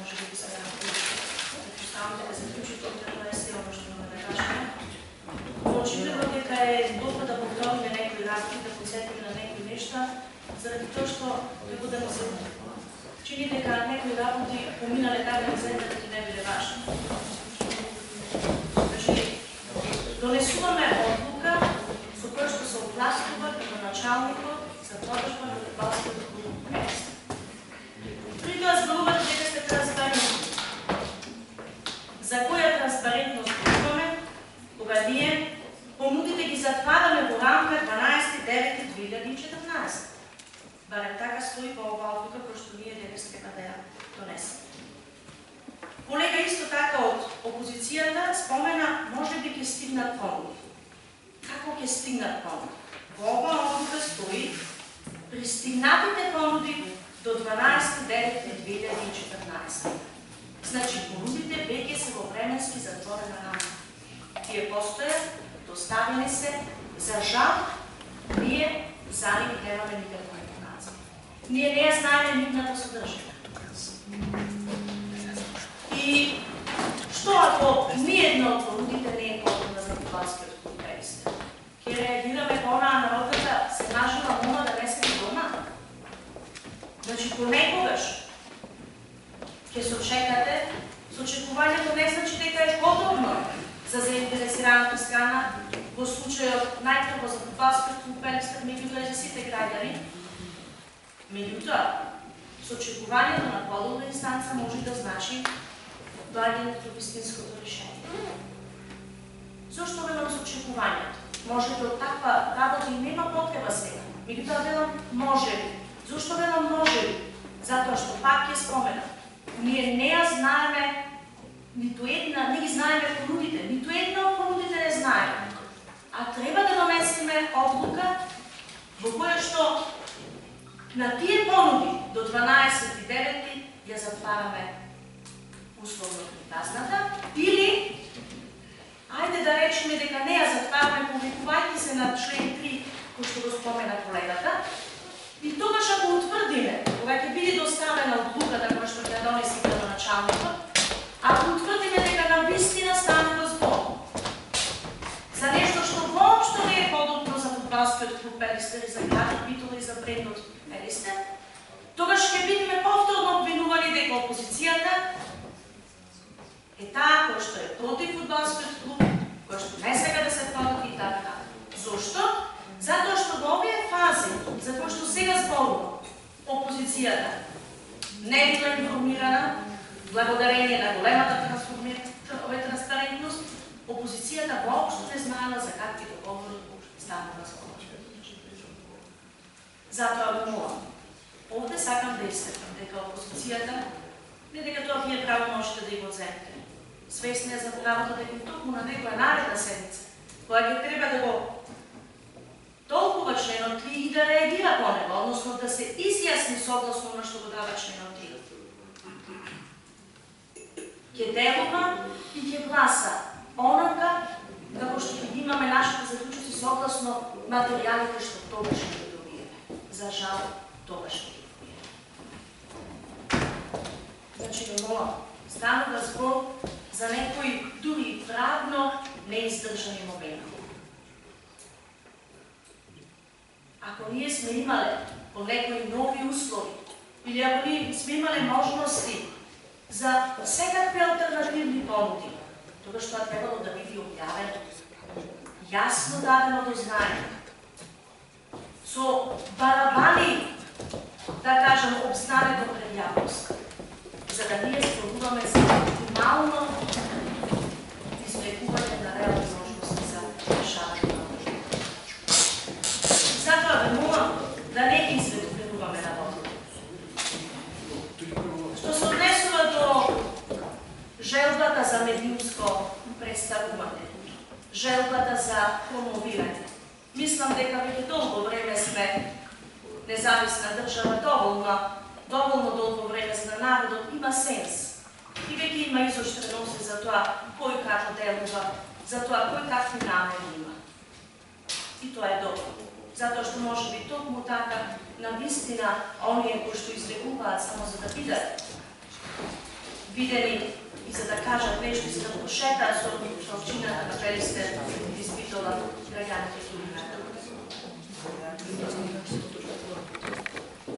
може да ги се наклучи. Предпоставам дека заклучителите тоа е се оно што имаме да кажеме. Но очевидно дека е добро да повториме некои работи, да подсетиме на некои нешта, заради тоа што како да не се чини дека некои работи поминале така и земјата и не биле важни. Значи, донесуваме одлука со која што се опластува како началникот за подржба на фудбалскиот клуб Елиста. При тоа зборувате дека сте транспарентни. За која транспарентност зборуваме кога ние понудите ги затвараме во рамка 12.9.2014. Барем така стои во оваа одлука која што ние денес треба да ја донесеме. Колега исто така од опозицијата спомена можеби ќе стигнат понуди. Како ќе стигнат понуди? Во оваа одлука стои пристигнатите понуди до 12.9.2014. Значи понудите веќе се во временски затворена рамка. Тие постојат, доставени се, за жал, ние за нив немаме никаква информација. Ние не ја знаеме нивната содржина. И што ако ниедна од понудите не е подобна за фудбалскиот клуб Елиста? Ќе реагираме во онаа народата, се нажила мома да не се дома? Значи, понекогаш ќе се очекате, со очекувањето не значи дека е подобно за заинтересираната страна, во случајот најпрво за фудбалскиот клуб Елиста, меѓутоа и за сите граѓани. Меѓутоа, со очекувањето на подобна инстанца може да значи доаѓањето до вистинското решение. Зошто велам со очекувањето? Може би од таква работа и нема потреба сега. Меѓутоа велам може би. Зошто велам може би? Затоа што пак ќе споменам. Ние не ја знаеме ниту една, не ги знаеме понудите, ниту една од понудите не знаеме. А треба да донесеме одлука во која што на тие понуди до 12.9 ја затвараме условно приказната, или ајде да речеме дека не ја затвараме, повикувајќи се на член 3, кој што го спомена колегата, и тогаш ако утврдиме, кога ќе биде доставена одлуката која што ќе донеси градоначалникот, ако утврдиме дека на вистина станува збор за нешто што воопшто не е подобно за фудбалскиот клуб Елиста или за градот Битола и за брендот Елиста, тогаш ќе бидеме повторно обвинувани дека опозицијата е таа која што е против фудбалскиот клуб, која што не сака да се подобри и така. Зошто? Затоа што во овие фази, за кои што сега зборувам, опозицијата не била информирана, благодарение на големата транспарентност, опозицијата воопшто не знаела за какви договори станува збор. Затоа го молам. Овде сакам да истакам дека опозицијата, не дека тоа ви е право можете да го земете. Свесни за правото дека токму на некоја наредна седница, која ќе треба да го толкува членот 3 и да реагира по него, односно да се изјасни согласно на што го дава членот 3. Ќе делува и ќе гласа онака како што ќе имаме нашите заклучоци согласно материјалите што тогаш ќе ги добиеме. За жал, тогаш ќе ги добиеме. Значи, го молам, станува збор за некои дури правно неиздржани моменти. Ако ние сме имале по некои нови услови, или ако ние сме имале можности за секакви алтернативни понуди, тогаш тоа требало да биде објавено, јасно дадено до знаење, со барабани, да кажам, обзнането пред јавност, за да ние зборуваме за оптимално извлекување на реални можности за решавање на проблеми. Затоа ве молам да не ги извлекуваме на вода. Што се однесува до желбата за медиумско представување, желбата за промовирање. Мислам дека веќе долго време сме независна држава, доволно долго време за народот има сенс. И веќе има изоштрености за тоа кој како делува, за тоа кој какви намери има. И тоа е добро. Затоа што може би токму така, на вистина, оние кои што излекуваат само за да бидат видени и за да кажат нешто и за да пошетаат со општината на Пелистер, испитуват граѓаните и